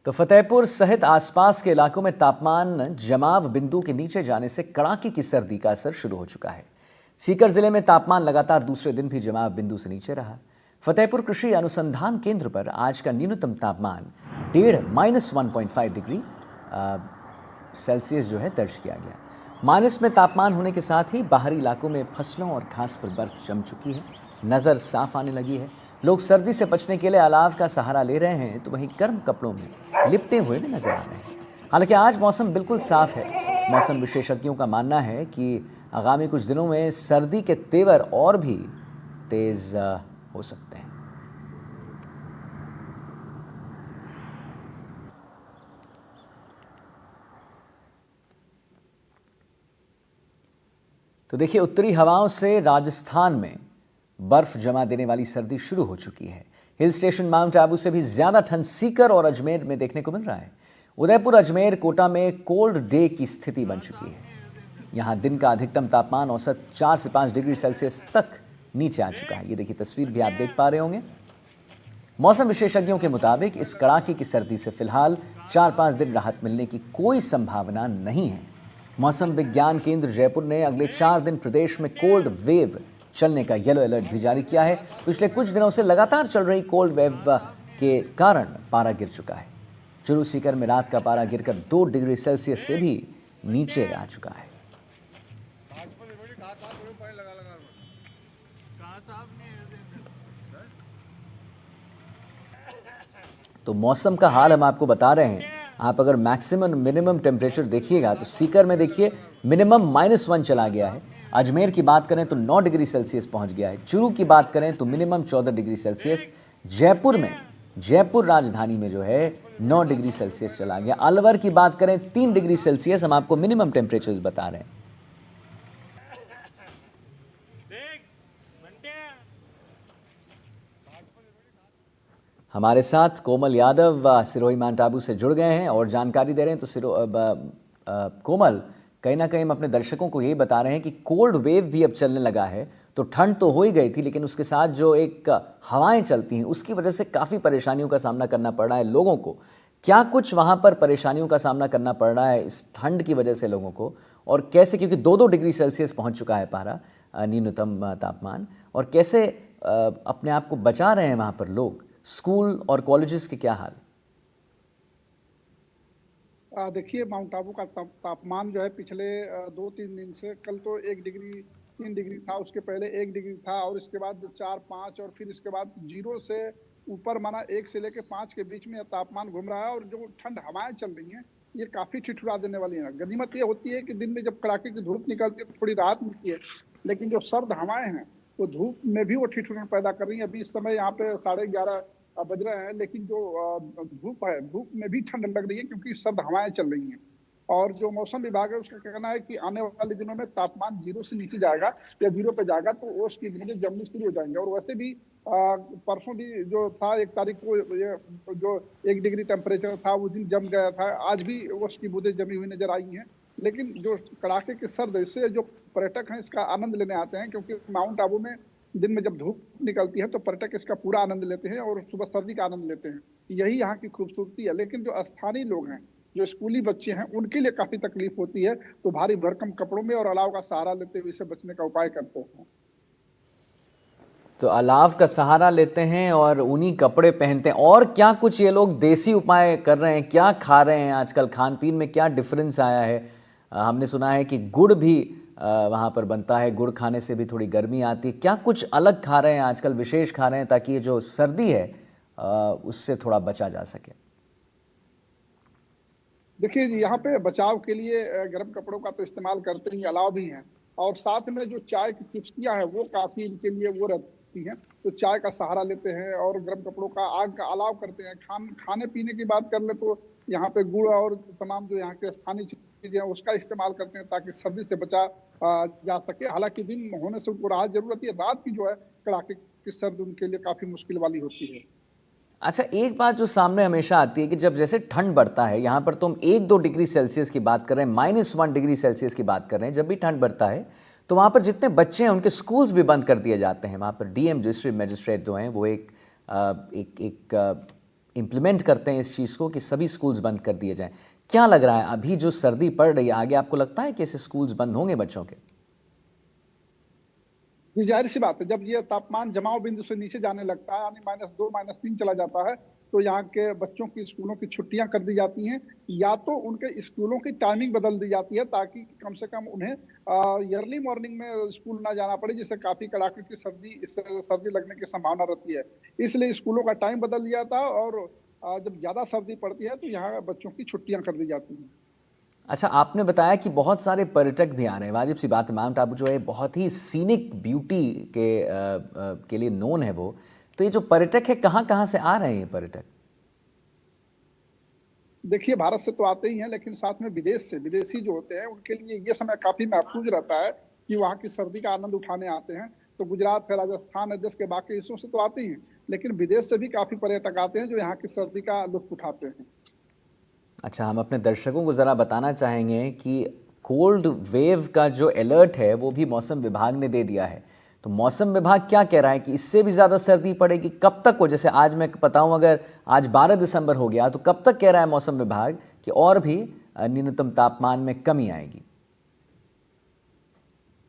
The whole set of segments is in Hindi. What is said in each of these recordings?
तो फतेहपुर सहित आसपास के इलाकों में तापमान जमाव बिंदु के नीचे जाने से कड़ाके की सर्दी का असर शुरू हो चुका है। सीकर जिले में तापमान लगातार दूसरे दिन भी जमाव बिंदु से नीचे रहा। फतेहपुर कृषि अनुसंधान केंद्र पर आज का न्यूनतम तापमान -1.5 डिग्री सेल्सियस जो है दर्ज किया गया। माइनस में तापमान होने के साथ ही बाहरी इलाकों में फसलों और घास पर बर्फ जम चुकी है, नज़र साफ आने लगी है। लोग सर्दी से बचने के लिए अलाव का सहारा ले रहे हैं तो वहीं गर्म कपड़ों में लिपटे हुए भी नजर आ रहे हैं। हालांकि आज मौसम बिल्कुल साफ है। मौसम विशेषज्ञों का मानना है कि आगामी कुछ दिनों में सर्दी के तेवर और भी तेज हो सकते हैं। तो देखिए, उत्तरी हवाओं से राजस्थान में बर्फ जमा देने वाली सर्दी शुरू हो चुकी है। हिल स्टेशन माउंट आबू से भी ज्यादा ठंड सीकर और अजमेर में देखने को मिल रहा है। उदयपुर, अजमेर, कोटा में कोल्ड डे की स्थिति बन चुकी है। यहां दिन का अधिकतम तापमान औसत 4 से 5 डिग्री सेल्सियस तक नीचे आ चुका है। ये देखिए, तस्वीर भी आप देख पा रहे होंगे। मौसम विशेषज्ञों के मुताबिक इस कड़ाके की सर्दी से फिलहाल 4-5 दिन राहत मिलने की कोई संभावना नहीं है। मौसम विज्ञान केंद्र जयपुर ने अगले 4 दिन प्रदेश में कोल्ड वेव चलने का येलो अलर्ट भी जारी किया है। पिछले कुछ दिनों से लगातार चल रही कोल्ड वेव के कारण पारा गिर चुका है। चुरू, सीकर में रात का पारा गिरकर 2 डिग्री सेल्सियस से भी नीचे आ चुका है। तो मौसम का हाल हम आपको बता रहे हैं। आप अगर मैक्सिमम मिनिमम टेम्परेचर देखिएगा तो सीकर में देखिए मिनिमम -1 चला गया है। अजमेर की बात करें तो 9 डिग्री सेल्सियस पहुंच गया है। चुरू की बात करें तो मिनिमम 14 डिग्री सेल्सियस। जयपुर राजधानी में जो है 9 डिग्री सेल्सियस चला गया। अलवर की बात करें 3 डिग्री सेल्सियस हम आपको मिनिमम टेम्परेचर बता रहे हैं। हमारे साथ कोमल यादव सिरोही माउंट आबू से जुड़ गए हैं और जानकारी दे रहे हैं। तो कोमल, कहीं ना कहीं हम अपने दर्शकों को यही बता रहे हैं कि कोल्ड वेव भी अब चलने लगा है। तो ठंड तो हो ही गई थी, लेकिन उसके साथ जो एक हवाएं चलती हैं उसकी वजह से काफ़ी परेशानियों का सामना करना पड़ रहा है लोगों को। क्या कुछ वहाँ पर परेशानियों का सामना करना पड़ रहा है इस ठंड की वजह से लोगों को, और कैसे, क्योंकि 2-2 डिग्री सेल्सियस पहुँच चुका है पारा न्यूनतम तापमान, और कैसे अपने आप को बचा रहे हैं वहाँ पर लोग? स्कूल और कॉलेजेस के क्या हाल? देखिए, माउंट आबू का तापमान जो है पिछले 2-3 दिन से, कल तो 1 डिग्री 3 डिग्री था, उसके पहले 1 डिग्री था और इसके बाद 4-5 और फिर इसके बाद 0 से ऊपर, माना 1 से लेकर 5 के बीच में तापमान घूम रहा है। और जो ठंड हवाएं चल रही हैं ये काफी ठिठुरा देने वाली है। गनीमत ये होती है कि दिन में जब कड़ाके की धूप निकलती है तो थोड़ी राहत मिलती है, लेकिन जो सर्द हवाएं हैं वो धूप में भी वो ठिठुरन पैदा कर रही है। अभी इस समय यहाँ पे 11:30 बज रहे हैं, लेकिन जो धूप है, धूप में भी ठंड लग रही है क्योंकि सर्द हवाएं चल रही हैं। और जो मौसम विभाग है उसका कहना है कि आने वाले दिनों में तापमान 0 से नीचे जाएगा या 0 पे जाएगा तो ओस की बूंदें जमनी शुरू हो जाएंगे। और वैसे भी परसों भी जो था 1 तारीख को ये जो 1 डिग्री टेम्परेचर था उस दिन जम गया था। आज भी ओस की बूंदें जमी हुई नजर आई हैं। लेकिन जो कड़ाके की सर्द, इससे जो पर्यटक हैं इसका आनंद लेने आते हैं, क्योंकि माउंट आबू में दिन में जब धूप निकलती है तो पर्यटक इसका पूरा आनंद लेते हैं और सुबह सर्दी का आनंद लेते हैं। यही यहाँ की खूबसूरती है। लेकिन जो स्थानीय लोग हैं, जो स्कूली बच्चे हैं, उनके लिए काफी तकलीफ होती है, तो भारी भरकम कपड़ों में और अलाव का सहारा लेते हुए इससे बचने का उपाय करते हैं। तो अलाव का सहारा लेते हैं और ऊनी कपड़े पहनते हैं। और क्या कुछ ये लोग देसी उपाय कर रहे हैं? क्या खा रहे हैं आजकल? खान पीन में क्या डिफरेंस आया है? हमने सुना है कि गुड़ भी वहाँ पर बनता है, गुड़ खाने से भी थोड़ी गर्मी आती है। क्या कुछ अलग खा रहे हैं आजकल, विशेष खा रहे हैं ताकि ये जो सर्दी है उससे थोड़ा बचा जा सके? देखिए, यहाँ पे बचाव के लिए गर्म कपड़ों का तो इस्तेमाल करते ही, अलाव भी हैं। और साथ में जो चाय की चुस्कियाँ हैं वो काफी इनके लिए वो रहती हैं, तो चाय का सहारा लेते हैं और गर्म कपड़ों का, आग का अलाव करते हैं। खाने पीने की बात कर ले तो यहाँ पे गुड़ और तमाम जो यहाँ के स्थानीय चीजें हैं उसका इस्तेमाल करते हैं ताकि सर्दी से बचा जा सके। हालांकि दिन होने से उनको राहत जरूर होती है, रात की जो है कड़ाके की सर्द उनके लिए काफी मुश्किल वाली होती है। अच्छा, एक बात जो सामने हमेशा आती है कि जब जैसे ठंड बढ़ता है, यहाँ पर तो हम 1-2 डिग्री सेल्सियस की बात कर रहे हैं, -1 डिग्री सेल्सियस की बात कर रहे हैं, जब भी ठंड बढ़ता है तो वहाँ पर जितने बच्चे हैं उनके स्कूल्स भी बंद कर दिए जाते हैं। वहाँ पर डीएम, डिस्ट्रिक्ट मजिस्ट्रेट जो हैं वो एक इम्प्लीमेंट करते हैं इस चीज़ को कि सभी स्कूल्स बंद कर दिए जाएं? क्या लग रहा है अभी जो सर्दी पड़ रही है, आगे आपको लगता है कि ऐसे स्कूल्स बंद होंगे बच्चों के? जी, ज़ाहिर-सी बात है, जब ये तापमान जमाव बिंदु से नीचे जाने लगता है, यानी -2, -3 चला जाता है, तो यहाँ के बच्चों की स्कूलों की छुट्टियाँ कर दी जाती हैं, या तो उनके स्कूलों की टाइमिंग बदल दी जाती है, ताकि कम से कम उन्हें अर्ली मॉर्निंग में स्कूल ना जाना पड़े, जिससे काफ़ी कड़ाके की सर्दी लगने की संभावना रहती है। इसलिए स्कूलों का टाइम बदल दिया था, और जब ज़्यादा सर्दी पड़ती है, तो यहाँ बच्चों की छुट्टियाँ कर दी जाती हैं। अच्छा, आपने बताया कि बहुत सारे पर्यटक भी आ रहे हैं, वाजिब-सी बात है, माउंट आबू जो है बहुत ही सीनिक ब्यूटी के लिए नोन है वो। तो ये जो पर्यटक है, कहाँ-कहाँ से आ रहे हैं ये पर्यटक? देखिए, भारत से तो आते ही हैं, लेकिन साथ में विदेशी जो होते हैं, उनके लिए ये समय काफ़ी महफूज़ रहता है कि वहाँ की सर्दी का आनंद उठाने आते हैं। तो गुजरात है, राजस्थान है, देश के बाकी हिस्सों से तो आते ही हैं, लेकिन विदेश से भी काफ़ी पर्यटक आते हैं, जो यहाँ की सर्दी का लुत्फ़ उठाते हैं। अच्छा, हम अपने दर्शकों को ज़रा बताना चाहेंगे कि कोल्ड वेव का जो अलर्ट है, वो भी मौसम विभाग ने दे दिया है। तो मौसम विभाग क्या कह रहा है कि इससे भी ज़्यादा सर्दी पड़ेगी? कब तक हो? जैसे आज मैं बताऊँ, अगर आज 12 दिसंबर हो गया, तो कब तक कह रहा है मौसम विभाग कि और भी न्यूनतम तापमान में कमी आएगी?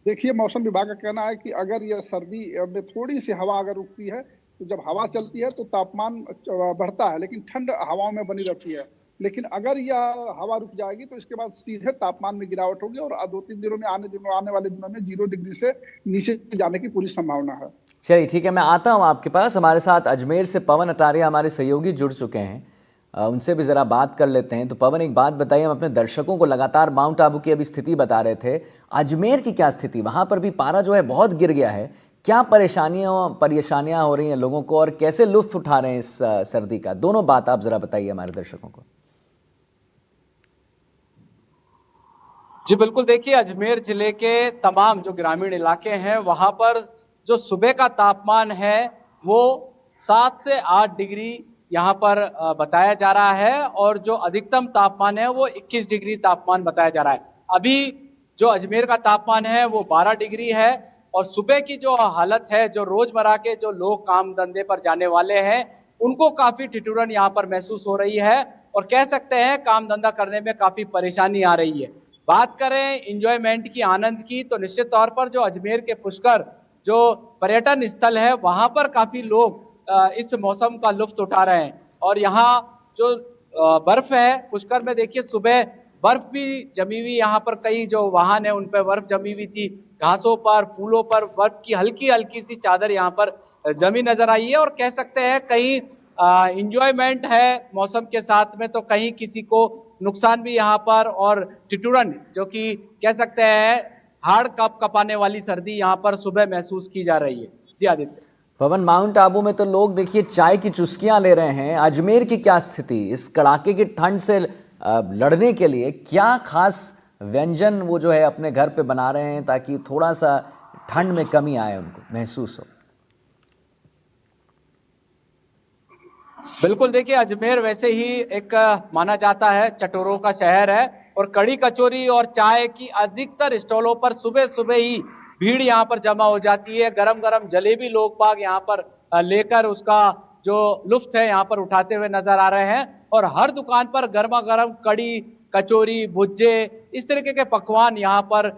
देखिए, मौसम विभाग का कहना है कि अगर यह सर्दी में थोड़ी-सी हवा अगर रुकती है, तो जब हवा चलती है तो तापमान बढ़ता है, लेकिन ठंड हवाओं में बनी रहती है। लेकिन अगर यह हवा रुक जाएगी, तो इसके बाद सीधे तापमान में गिरावट होगी, और 2-3 दिनों में आने वाले दिनों में 0 डिग्री से नीचे जाने की पूरी संभावना है। चलिए ठीक है, मैं आता हूँ आपके पास। हमारे साथ अजमेर से पवन अटारिया हमारे सहयोगी जुड़ चुके हैं। उनसे भी ज़रा बात कर लेते हैं। तो पवन, एक बात बताइए, हम अपने दर्शकों को लगातार माउंट आबू की अभी स्थिति बता रहे थे। अजमेर की क्या स्थिति? वहाँ पर भी पारा जो है बहुत गिर गया है। क्या परेशानियाँ हो रही हैं लोगों को, और कैसे लुत्फ़ उठा रहे हैं इस सर्दी का? दोनों बात आप ज़रा बताइए हमारे दर्शकों को। जी बिल्कुल, देखिए अजमेर जिले के तमाम जो ग्रामीण इलाके हैं वहां पर जो सुबह का तापमान है वो 7 से 8 डिग्री यहाँ पर बताया जा रहा है, और जो अधिकतम तापमान है वो 21 डिग्री तापमान बताया जा रहा है। अभी जो अजमेर का तापमान है वो 12 डिग्री है, और सुबह की जो हालत है, जो रोजमर्रा के जो लोग काम धंधे पर जाने वाले हैं उनको काफी ठिठुरन यहाँ पर महसूस हो रही है, और कह सकते हैं काम धंधा करने में काफी परेशानी आ रही है। बात करें इंजॉयमेंट की, आनंद की, तो निश्चित तौर पर जो अजमेर के पुष्कर जो पर्यटन स्थल है वहां पर काफी लोग इस मौसम का लुत्फ उठा रहे हैं। और यहाँ जो बर्फ है पुष्कर में, देखिए सुबह बर्फ भी जमी हुई, यहाँ पर कई जो वाहन है उन पर बर्फ जमी हुई थी, घासों पर, फूलों पर बर्फ की हल्की हल्की सी चादर यहाँ पर जमी नजर आई है। और कह सकते हैं कहीं इंजॉयमेंट है मौसम के साथ में, तो कहीं किसी को नुकसान भी यहाँ पर, और ठिठुरन जो कि कह सकते हैं हाड़ कपाने वाली सर्दी यहाँ पर सुबह महसूस की जा रही है। जी आदित्य। पवन, माउंट आबू में तो लोग देखिए चाय की चुस्कियां ले रहे हैं। अजमेर की क्या स्थिति? इस कड़ाके की ठंड से लड़ने के लिए क्या खास व्यंजन वो जो है अपने घर पे बना रहे हैं, ताकि थोड़ा सा ठंड में कमी आए, उनको महसूस हो? बिल्कुल, देखिए अजमेर वैसे ही एक माना जाता है चटोरों का शहर है, और कड़ी कचौरी और चाय की अधिकतर स्टॉलों पर सुबह सुबह ही भीड़ यहाँ पर जमा हो जाती है। गरम गरम जलेबी लोग बाग यहाँ पर लेकर उसका जो लुफ्त है यहाँ पर उठाते हुए नजर आ रहे हैं, और हर दुकान पर गर्मा गर्म कड़ी, कचौरी, भुज्जे, इस तरीके के पकवान यहाँ पर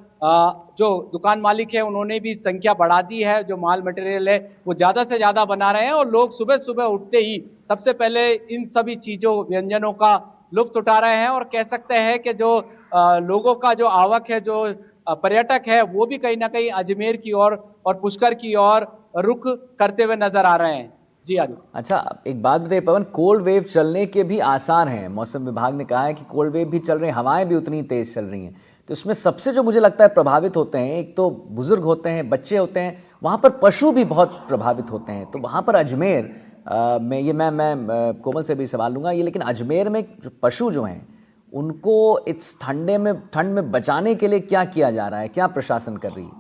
जो दुकान मालिक है उन्होंने भी संख्या बढ़ा दी है, जो माल मटेरियल है वो ज्यादा से ज्यादा बना रहे हैं, और लोग सुबह सुबह उठते ही सबसे पहले इन सभी चीजों, व्यंजनों का लुत्फ उठा रहे हैं। और कह सकते हैं कि जो लोगों का जो आवक है, जो पर्यटक है, वो भी कहीं ना कहीं अजमेर की ओर और पुष्कर की ओर रुख करते हुए नजर आ रहे हैं। जी आदित्य। अच्छा, एक बात बताइए पवन, कोल्ड वेव चलने के भी आसार हैं। मौसम विभाग ने कहा है कि कोल्ड वेव भी चल रहे हैं, हवाएं भी उतनी तेज चल रही हैं। तो इसमें सबसे जो मुझे लगता है प्रभावित होते हैं, एक तो बुजुर्ग होते हैं, बच्चे होते हैं, वहाँ पर पशु भी बहुत प्रभावित होते हैं। तो वहाँ पर अजमेर में ये मैं कोमल से भी सवाल लूँगा ये, लेकिन अजमेर में जो पशु जो हैं उनको इस ठंड में बचाने के लिए क्या किया जा रहा है, क्या प्रशासन कर रही है?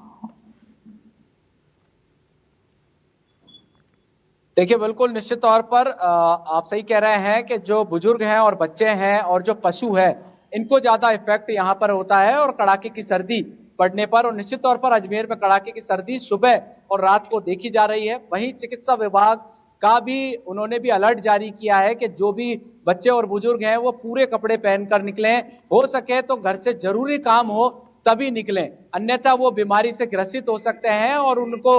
देखिए बिल्कुल, निश्चित तौर पर आप सही कह रहे हैं कि जो बुजुर्ग हैं और बच्चे हैं और जो पशु है, इनको ज्यादा इफेक्ट यहाँ पर होता है, और कड़ाके की सर्दी पड़ने पर। और निश्चित तौर पर अजमेर में कड़ाके की सर्दी सुबह और रात को देखी जा रही है। वहीं चिकित्सा विभाग का भी उन्होंने भी अलर्ट जारी किया है कि जो भी बच्चे और बुजुर्ग हैं वो पूरे कपड़े पहनकर निकलें, हो सके तो घर से जरूरी काम हो तभी निकलें, अन्यथा वो बीमारी से ग्रसित हो सकते हैं और उनको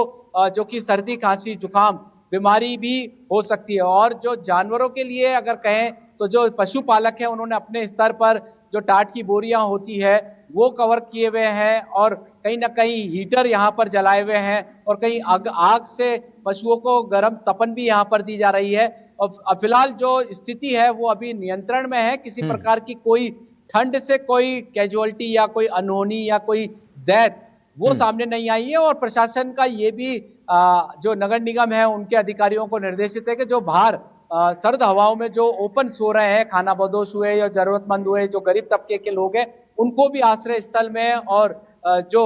जो कि सर्दी खांसी जुकाम बीमारी भी हो सकती है। और जो जानवरों के लिए अगर कहें तो जो पशुपालक हैं उन्होंने अपने स्तर पर जो टाट की बोरियां होती है वो कवर किए हुए हैं और कहीं ना कहीं हीटर यहाँ पर जलाए हुए हैं और कहीं आग से पशुओं को गर्म तपन भी यहाँ पर दी जा रही है। और फिलहाल जो स्थिति है वो अभी नियंत्रण में है, किसी प्रकार की कोई ठंड से कोई कैजुअलिटी या कोई अनहोनी या कोई डेथ वो सामने नहीं आई है। और प्रशासन का ये भी जो नगर निगम है उनके अधिकारियों को निर्देशित है कि जो बाहर सर्द हवाओं में जो ओपन सो रहे हैं, खाना बदोश हुए या जरूरतमंद हुए, जो गरीब तबके के लोग हैं उनको भी आश्रय स्थल में और जो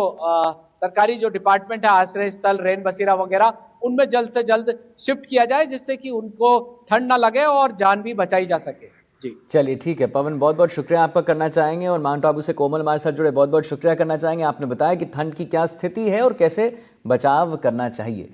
सरकारी जो डिपार्टमेंट है आश्रय स्थल रेन बसेरा वगैरह उनमें जल्द से जल्द शिफ्ट किया जाए जिससे कि उनको ठंड ना लगे और जान भी बचाई जा सके। जी चलिए ठीक है पवन, बहुत बहुत शुक्रिया आपका करना चाहेंगे और माउंट आबू से कोमल हमारे साथ जुड़े, बहुत बहुत शुक्रिया करना चाहेंगे। आपने बताया कि ठंड की क्या स्थिति है और कैसे बचाव करना चाहिए।